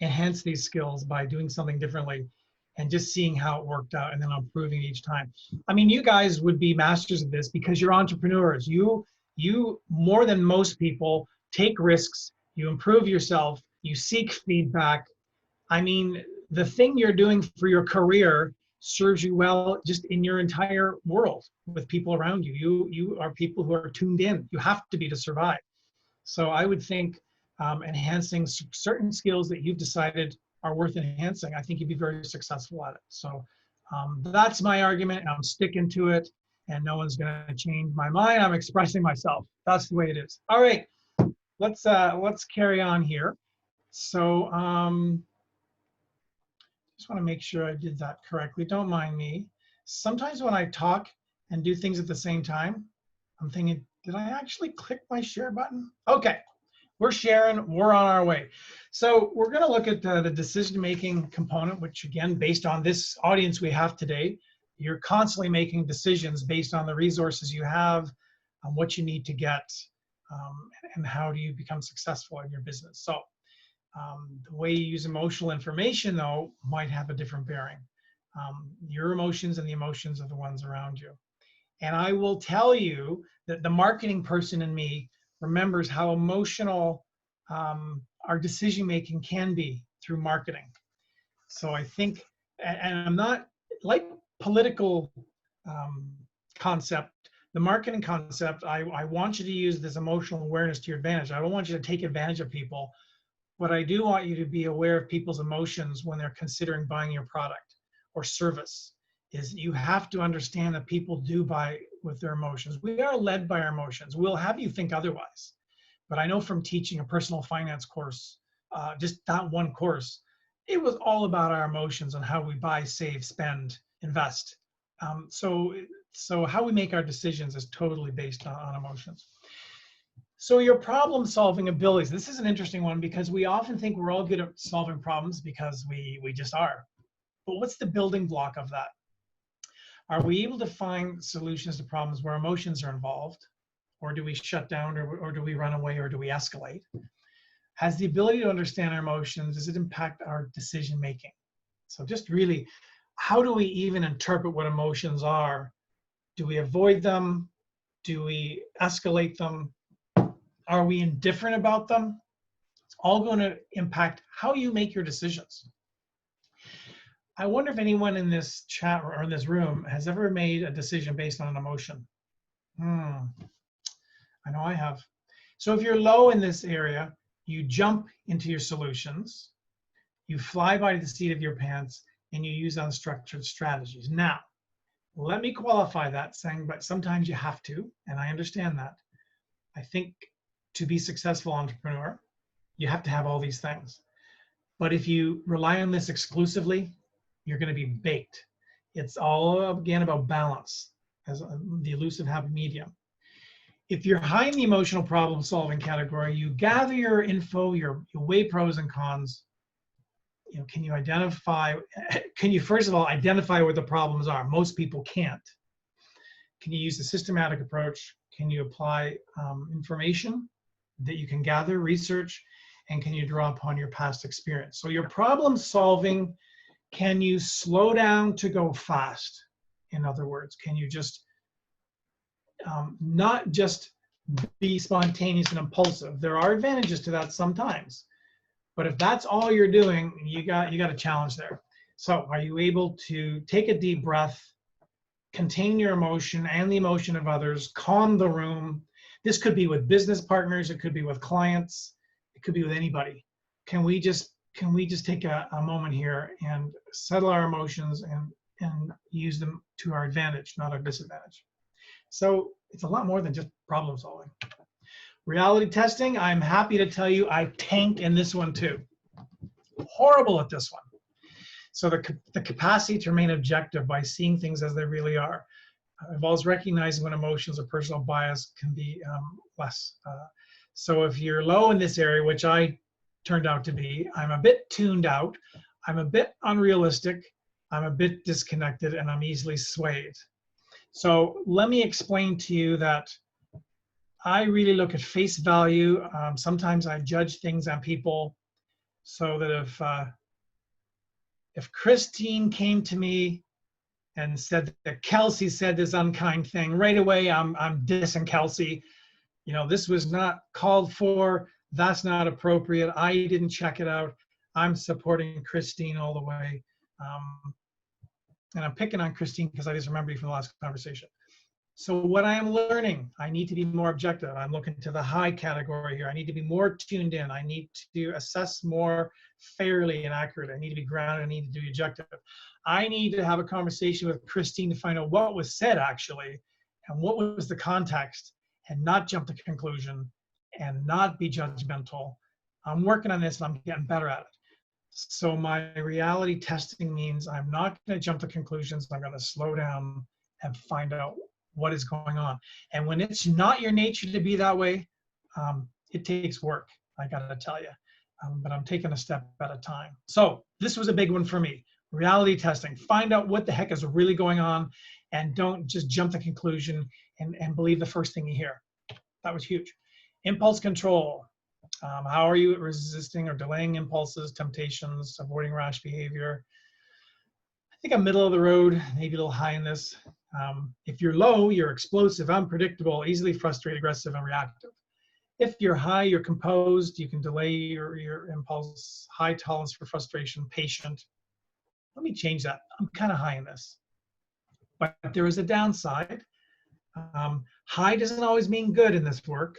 enhance these skills by doing something differently and just seeing how it worked out, and then improving each time. I mean, you guys would be masters of this because you're entrepreneurs. You more than most people take risks, you improve yourself, you seek feedback. I mean, the thing you're doing for your career serves you well just in your entire world with people around you. You are people who are tuned in. You have to be to survive. So I would think enhancing certain skills that you've decided are worth enhancing, I think you'd be very successful at it. So that's my argument, and I'm sticking to it, and no one's going to change my mind. I'm expressing myself. That's the way it is. All right, let's carry on here. So just want to make sure I did that correctly. Don't mind me. Sometimes when I talk and do things at the same time, I'm thinking, did I actually click my share button? Okay, we're sharing, we're on our way. So we're going to look at the decision-making component, which again, based on this audience we have today, You're constantly making decisions based on the resources you have, on what you need to get, and how do you become successful in your business. So the way you use emotional information, though, might have a different bearing. Your emotions and the emotions of the ones around you. And I will tell you that the marketing person in me remembers how emotional our decision making can be through marketing. So I think, and I'm not like political concept, the marketing concept, I want you to use this emotional awareness to your advantage. I don't want you to take advantage of people, but I do want you to be aware of people's emotions when they're considering buying your product or service. Is you have to understand that people do buy with their emotions. We are led by our emotions. We'll have you think otherwise. But I know from teaching a personal finance course, just that one course, it was all about our emotions and how we buy, save, spend, invest. So how we make our decisions is totally based on emotions. So your problem solving abilities, this is an interesting one because we often think we're all good at solving problems because we just are. But what's the building block of that? Are we able to find solutions to problems where emotions are involved? Or do we shut down, or do we run away, or do we escalate? Has the ability to understand our emotions, does it impact our decision making? So just really, how do we even interpret what emotions are? Do we avoid them? Do we escalate them? Are we indifferent about them? It's all going to impact how you make your decisions. I wonder if anyone in this chat or in this room has ever made a decision based on an emotion. I know I have. So if you're low in this area, you jump into your solutions, you fly by the seat of your pants, and you use unstructured strategies. Now, let me qualify that saying, but sometimes you have to, and I understand that. I think to be a successful entrepreneur, you have to have all these things. But if you rely on this exclusively, you're going to be baked. It's all, again, about balance, as the elusive happy medium. If you're high in the emotional problem solving category, you gather your info, you weigh pros and cons. Can you first of all identify what the problems are? Most people can't. Can you use a systematic approach? Can you apply information that you can gather, research, and can you draw upon your past experience? So your problem solving, can you slow down to go fast? In other words, can you just not just be spontaneous and impulsive? There are advantages to that sometimes, but if that's all you're doing, you got a challenge there. So are you able to take a deep breath, contain your emotion and the emotion of others, calm the room? This could be with business partners, it could be with clients, it could be with anybody. Can we just take a moment here and settle our emotions and use them to our advantage, not our disadvantage? So it's a lot more than just problem solving. Reality testing, I'm happy to tell you I tanked in this one too. Horrible at this one. So the capacity to remain objective by seeing things as they really are involves recognizing when emotions or personal bias can be less. So if you're low in this area, which I turned out to be, I'm a bit tuned out, I'm a bit unrealistic, I'm a bit disconnected, and I'm easily swayed. So let me explain to you that I really look at face value. Sometimes I judge things on people, so that if Christine came to me and said that Kelsey said this unkind thing, right away I'm dissing Kelsey. This was not called for. That's not appropriate. I didn't check it out. I'm supporting Christine all the way. And I'm picking on Christine because I just remember you from the last conversation. So what I am learning, I need to be more objective. I'm looking to the high category here. I need to be more tuned in. I need to assess more fairly and accurately. I need to be grounded. I need to be objective. I need to have a conversation with Christine to find out what was said actually and what was the context, and not jump to conclusion and not be judgmental. I'm working on this and I'm getting better at it. So my reality testing means I'm not going to jump to conclusions. I'm going to slow down and find out what is going on. And when it's not your nature to be that way, it takes work, I got to tell you. But I'm taking a step at a time. So this was a big one for me. Reality testing. Find out what the heck is really going on, and don't just jump to conclusion and believe the first thing you hear. That was huge. Impulse control. How are you at resisting or delaying impulses, temptations, avoiding rash behavior? I think I'm middle of the road, maybe a little high in this. If you're low, you're explosive, unpredictable, easily frustrated, aggressive, and reactive. If you're high, you're composed, you can delay your impulse, high tolerance for frustration, patient. Let me change that. I'm kind of high in this. But there is a downside. High doesn't always mean good in this work.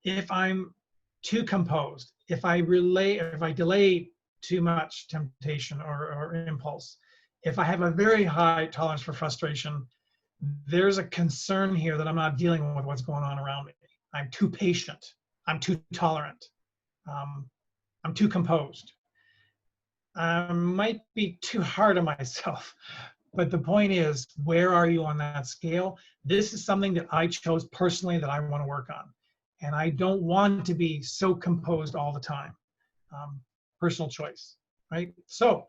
If I'm too composed, if I delay too much temptation or impulse, if I have a very high tolerance for frustration, there's a concern here that I'm not dealing with what's going on around me. I'm too patient. I'm too tolerant. I'm too composed. I might be too hard on myself. But the point is, where are you on that scale? This is something that I chose personally that I want to work on. And I don't want to be so composed all the time. Personal choice, right? So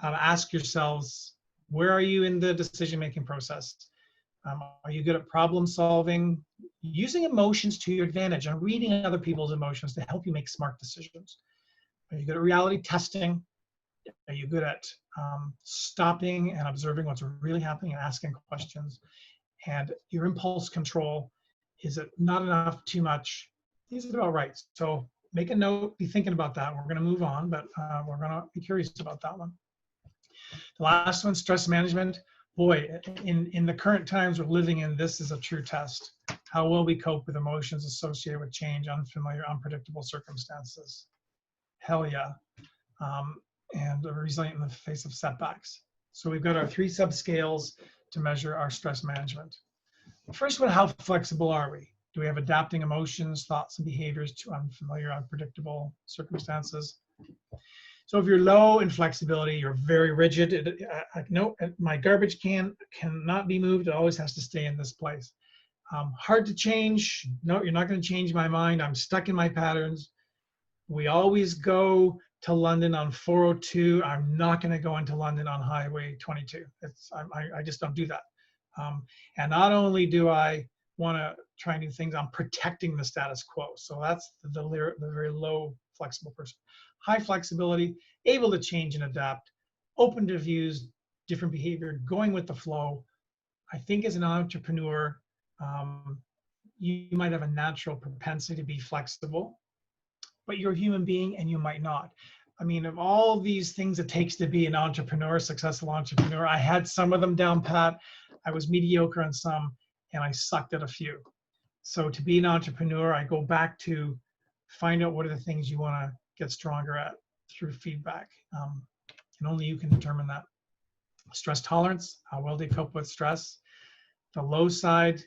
ask yourselves, where are you in the decision-making process? Are you good at problem solving? Using emotions to your advantage and reading other people's emotions to help you make smart decisions. Are you good at reality testing? Are you good at stopping and observing what's really happening and asking questions? And your impulse control, is it not enough, too much? Is it about right? So make a note, be thinking about that. We're going to move on, but we're going to be curious about that one. The last one, stress management. Boy, in the current times we're living in, this is a true test. How will we cope with emotions associated with change, unfamiliar, unpredictable circumstances? Hell yeah. And resilient in the face of setbacks. So we've got our 3 subscales to measure our stress management. The first one, how flexible are we? Do we have adapting emotions, thoughts, and behaviors to unfamiliar, unpredictable circumstances? So if you're low in flexibility, you're very rigid. No, my garbage can cannot be moved. It always has to stay in this place. Hard to change. No, you're not going to change my mind. I'm stuck in my patterns. We always go to London on 402. I'm not going to go into London on Highway 22. I just don't do that. And not only do I want to try new things, I'm protecting the status quo. So that's the very low flexible person. High flexibility, able to change and adapt, open to views, different behavior, going with the flow. I think as an entrepreneur, you might have a natural propensity to be flexible, but you're a human being and you might not. I mean, of all these things it takes to be an entrepreneur, successful entrepreneur, I had some of them down pat. I was mediocre on some, and I sucked at a few. So to be an entrepreneur, I go back to find out what are the things you want to get stronger at through feedback. And only you can determine that. Stress tolerance, how well do you cope with stress? The low side,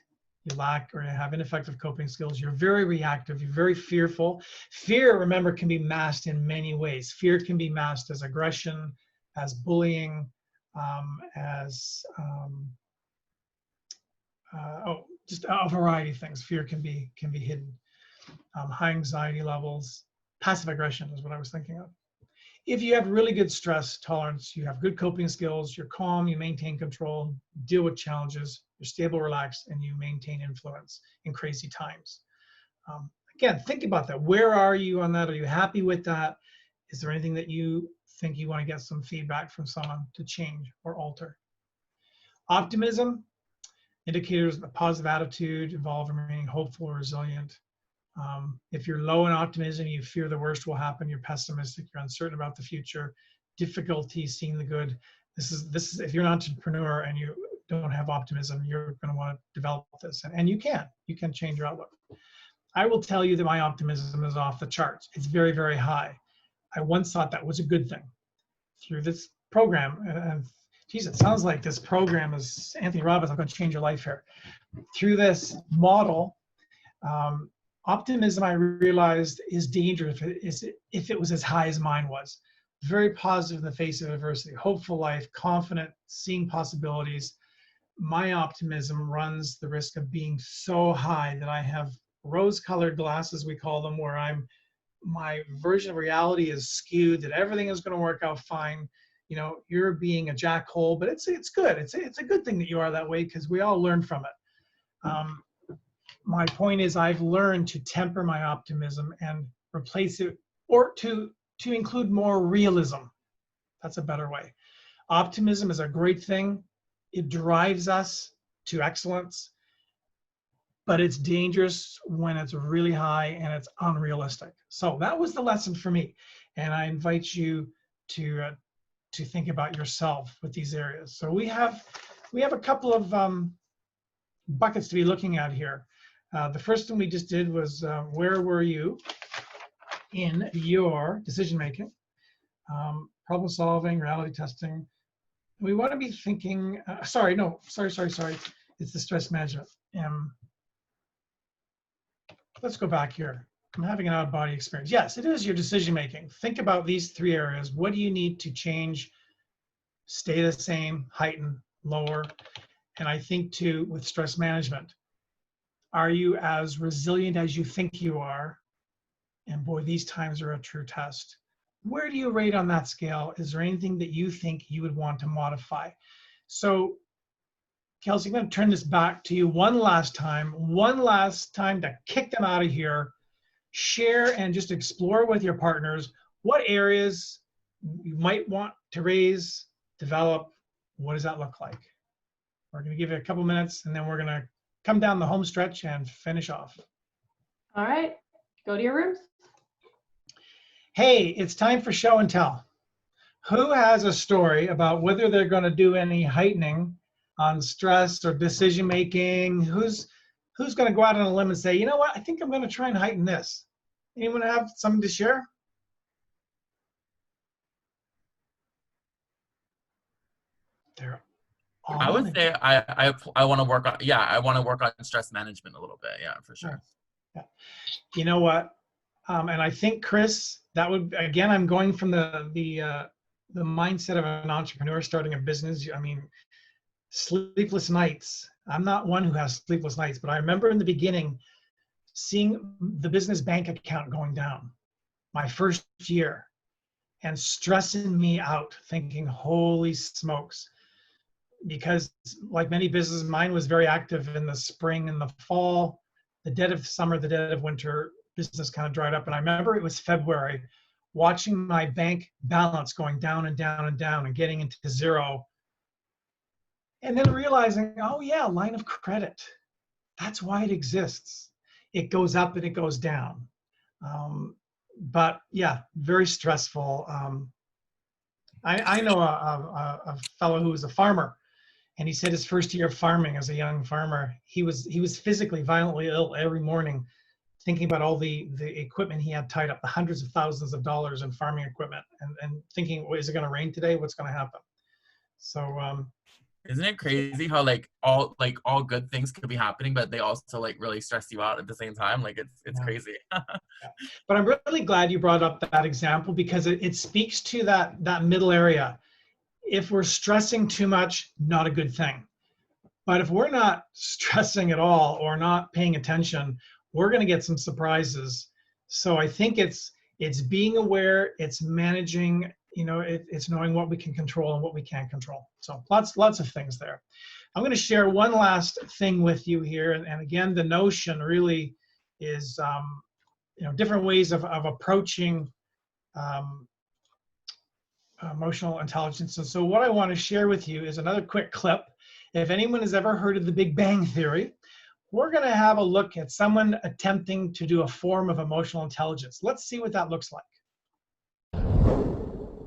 you lack or you have ineffective coping skills. You're very reactive. You're very fearful. Fear, remember, can be masked in many ways. Fear can be masked as aggression, as bullying, just a variety of things. Fear can be hidden. High anxiety levels, passive aggression is what I was thinking of. If you have really good stress tolerance, you have good coping skills, you're calm, you maintain control, deal with challenges, you're stable, relaxed, and you maintain influence in crazy times. Again, think about that. Where are you on that? Are you happy with that? Is there anything that you think you want to get some feedback from someone to change or alter? Optimism, indicators of a positive attitude, involve remaining hopeful or resilient. If you're low in optimism, you fear the worst will happen, you're pessimistic, you're uncertain about the future, difficulty seeing the good. This is if you're an entrepreneur and you don't have optimism, you're going to want to develop this. And you can change your outlook. I will tell you that my optimism is off the charts. It's very, very high. I once thought that was a good thing. Through this program, geez, it sounds like this program is Anthony Robbins, I'm going to change your life here. Through this model, optimism, I realized, is dangerous if it was as high as mine was. Very positive in the face of adversity, hopeful life, confident, seeing possibilities. My optimism runs the risk of being so high that I have rose-colored glasses, we call them, where my version of reality is skewed, that everything is going to work out fine. you know, you're being a jackhole, but it's good. It's a good thing that you are that way because we all learn from it. My point is I've learned to temper my optimism and replace it, or to include more realism. That's a better way. Optimism is a great thing. It drives us to excellence, but it's dangerous when it's really high and it's unrealistic. So that was the lesson for me. And I invite you to think about yourself with these areas. So we have a couple of buckets to be looking at here. The first one we just did was where were you in your decision making, problem solving, reality testing. We want to be thinking. Sorry. It's the stress management. Let's go back here. I'm having an out-of-body experience. Yes, it is your decision making. Think about these three areas. What do you need to change? Stay the same, heighten, lower. And I think too, with stress management, are you as resilient as you think you are? And boy, these times are a true test. Where do you rate on that scale? Is there anything that you think you would want to modify? So, Kelsey, I'm going to turn this back to you one last time to kick them out of here. Share and just explore with your partners what areas you might want to raise, develop. What does that look like? We're going to give it a couple minutes, and then we're going to come down the home stretch and finish off. All right, go to your rooms. Hey, it's time for show and tell. Who has a story about whether they're going to do any heightening on stress or decision making? Who's going to go out on a limb and say, you know what, I think I'm going to try and heighten this? Anyone have something to share? They're all I would nodding. say I want to work on, yeah, I want to work on stress management a little bit. Yeah, for sure. Yeah. You know what? And I think, Chris, that would, again, I'm going from the mindset of an entrepreneur starting a business. I mean, sleepless nights. I'm not one who has sleepless nights, but I remember in the beginning seeing the business bank account going down my first year and stressing me out, thinking, holy smokes. Because like many businesses, mine was very active in the spring and the fall, the dead of summer, the dead of winter, business kind of dried up. And I remember it was February, watching my bank balance going down and down and down and getting into zero. And then realizing, oh yeah, line of credit. That's why it exists. It goes up and it goes down. But yeah, very stressful. I know a fellow who was a farmer, and he said his first year of farming as a young farmer, he was physically violently ill every morning, thinking about all the equipment he had tied up, the hundreds of thousands of dollars in farming equipment, and thinking, well, is it going to rain today? What's going to happen? So isn't it crazy how all good things could be happening, but they also really stress you out at the same time? Like it's crazy. Yeah. But I'm really glad you brought up that example, because it speaks to that middle area. If we're stressing too much, not a good thing. But if we're not stressing at all or not paying attention, we're going to get some surprises. So I think it's being aware, it's managing, it's knowing what we can control and what we can't control. So lots of things there. I'm going to share one last thing with you here. And again, the notion really is, different ways of approaching emotional intelligence. And so what I want to share with you is another quick clip. If anyone has ever heard of the Big Bang Theory, we're going to have a look at someone attempting to do a form of emotional intelligence. Let's see what that looks like.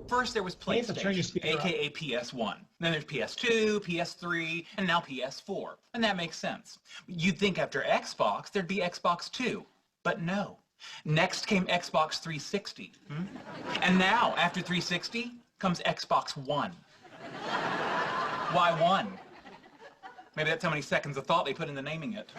First, there was PlayStation, aka PS1. Then there's PS2, PS3, and now PS4. And that makes sense. You'd think after Xbox, there'd be Xbox 2. But no. Next came Xbox 360. And now, after 360, comes Xbox One. Why one? Maybe that's how many seconds of thought they put into naming it.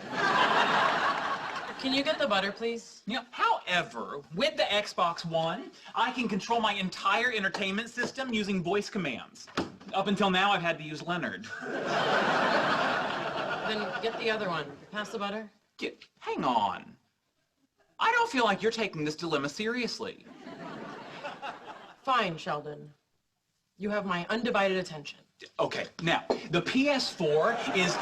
Can you get the butter, please? However, with the Xbox One, I can control my entire entertainment system using voice commands. Up until now, I've had to use Leonard. Then get the other one. Pass the butter. Hang on. I don't feel like you're taking this dilemma seriously. Fine, Sheldon. You have my undivided attention. Okay, now, the PS4 is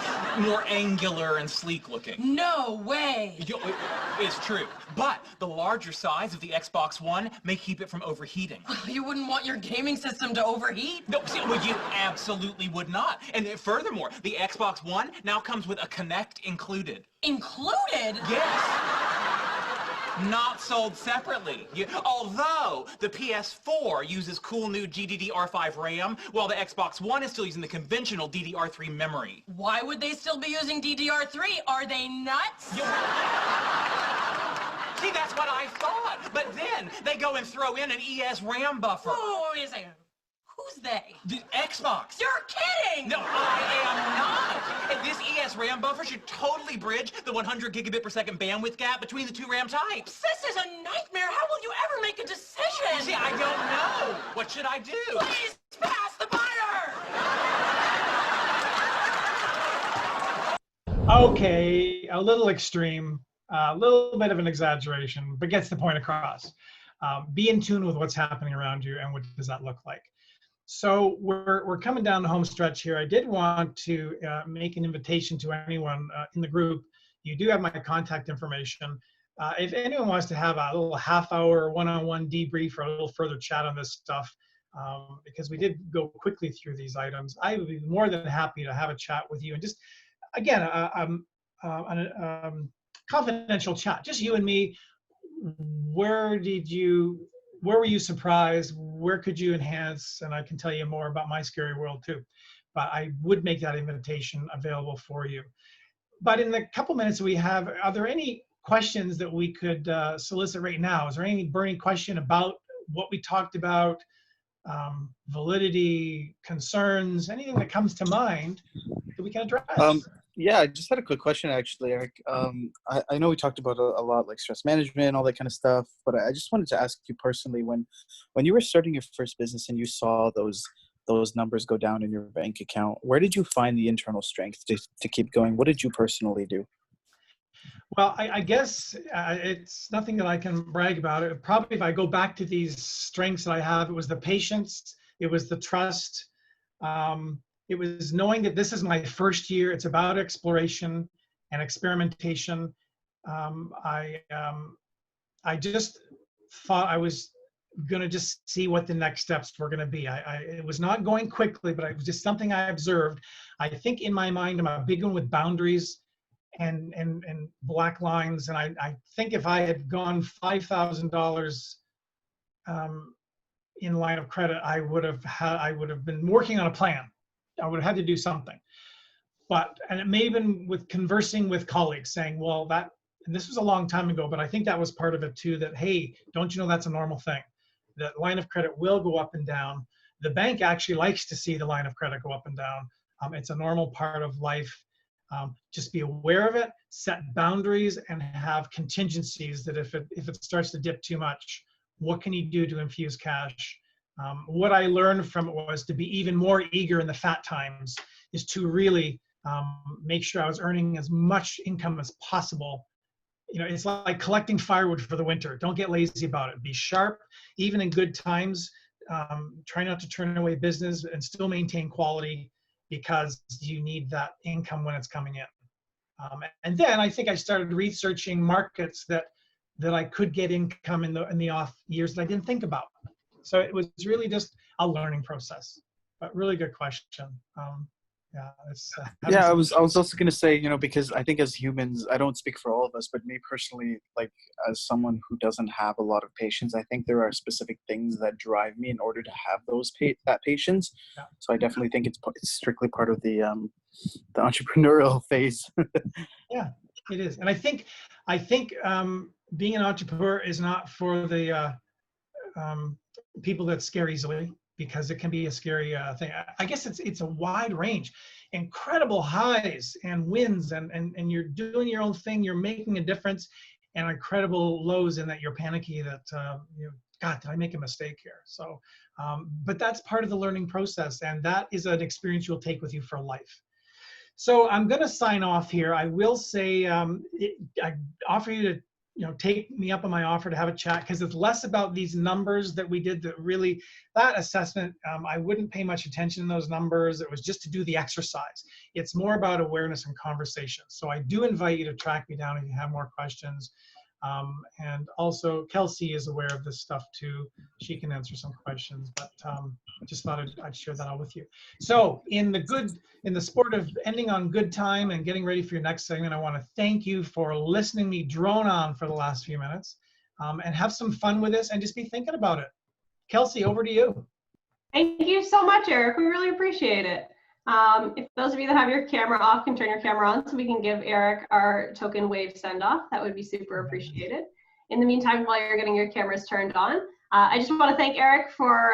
more angular and sleek looking. No way! It's true. But the larger size of the Xbox One may keep it from overheating. You wouldn't want your gaming system to overheat? No, see, well, you absolutely would not. And furthermore, the Xbox One now comes with a Kinect included. Included? Yes. Not sold separately. Although the PS4 uses cool new GDDR5 RAM, while the Xbox One is still using the conventional DDR3 memory. Why would they still be using DDR3? Are they nuts? See, that's what I thought. But then they go and throw in an ES RAM buffer. Oh, wait a second. Who's they? The Xbox. You're kidding! No, I am not. And this ES RAM buffer should totally bridge the 100 gigabit per second bandwidth gap between the two RAM types. This is a nightmare. How will you ever make a decision? See, I don't know. What should I do? Please pass the butter! Okay, a little extreme, a little bit of an exaggeration, but gets the point across. Be in tune with what's happening around you and what does that look like. So we're coming down the home stretch here. I did want to make an invitation to anyone in the group. You do have my contact information. If anyone wants to have a little half-hour one-on-one debrief or a little further chat on this stuff, because we did go quickly through these items, I would be more than happy to have a chat with you and just, again, a confidential chat, just you and me. Where were you surprised? Where could you enhance? And I can tell you more about my scary world too, but I would make that invitation available for you. But in the couple minutes we have, are there any questions that we could solicit right now? Is there any burning question about what we talked about, validity, concerns, anything that comes to mind that we can address? Yeah, I just had a quick question, actually, Eric. I know we talked about a lot, like stress management, all that kind of stuff, but I just wanted to ask you personally, when you were starting your first business and you saw those numbers go down in your bank account, where did you find the internal strength to keep going? What did you personally do? Well, I guess it's nothing that I can brag about. It probably, if I go back to these strengths that I have, it was the patience, it was the trust, it was knowing that this is my first year. It's about exploration and experimentation. I just thought I was going to just see what the next steps were going to be. It was not going quickly, but it was just something I observed. I think in my mind, I'm a big one with boundaries and black lines. And I think if I had gone $5,000 in line of credit, I would have been working on a plan. I would have had to do something. And it may have been with conversing with colleagues saying, well, and this was a long time ago, but I think that was part of it too, that, hey, don't you know that's a normal thing? That line of credit will go up and down. The bank actually likes to see the line of credit go up and down. It's a normal part of life. Just be aware of it, set boundaries, and have contingencies that if it starts to dip too much, what can you do to infuse cash? What I learned from it was to be even more eager in the fat times, is to really make sure I was earning as much income as possible. You know, it's like collecting firewood for the winter. Don't get lazy about it. Be sharp, even in good times. Try not to turn away business and still maintain quality, because you need that income when it's coming in. And then I think I started researching markets that I could get income in the off years that I didn't think about. So it was really just a learning process. But really good question. Yeah, I was also going to say, you know, because I think as humans, I don't speak for all of us, but me personally, like as someone who doesn't have a lot of patience, I think there are specific things that drive me in order to have that patience. Yeah. So I definitely think it's strictly part of the entrepreneurial phase. Yeah, it is. And I think being an entrepreneur is not for the people that scare easily, because it can be a scary thing. I guess it's a wide range, incredible highs and wins, and you're doing your own thing, you're making a difference, and incredible lows in that you're panicky that, God, did I make a mistake here? So, but that's part of the learning process, and that is an experience you'll take with you for life. So I'm going to sign off here. I will say, I offer you to take me up on my offer to have a chat, because it's less about these numbers that we did that really, that assessment, I wouldn't pay much attention to those numbers. It was just to do the exercise. It's more about awareness and conversation. So I do invite you to track me down if you have more questions. And also Kelsey is aware of this stuff too. She can answer some questions, but just thought I'd share that all with you. So in the sport of ending on good time and getting ready for your next segment, I want to thank you for listening me drone on for the last few minutes, and have some fun with this and just be thinking about it. Kelsey, over to you. Thank you so much, Eric. We really appreciate it. If those of you that have your camera off can turn your camera on so we can give Eric our token wave send off, that would be super appreciated. In the meantime, while you're getting your cameras turned on, I just want to thank Eric for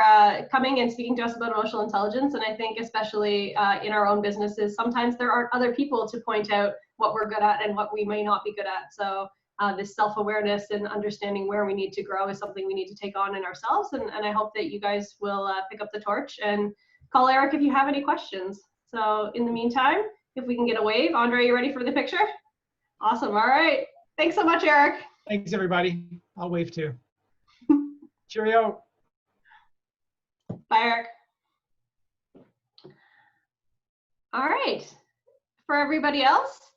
coming and speaking to us about emotional intelligence. And I think especially in our own businesses, sometimes there aren't other people to point out what we're good at and what we may not be good at. So this self-awareness and understanding where we need to grow is something we need to take on in ourselves. And I hope that you guys will pick up the torch and call Eric if you have any questions. So in the meantime, if we can get a wave. Andre, you ready for the picture? Awesome. All right. Thanks so much, Eric. Thanks, everybody. I'll wave too. Cheerio. Bye, Eric. All right. For everybody else,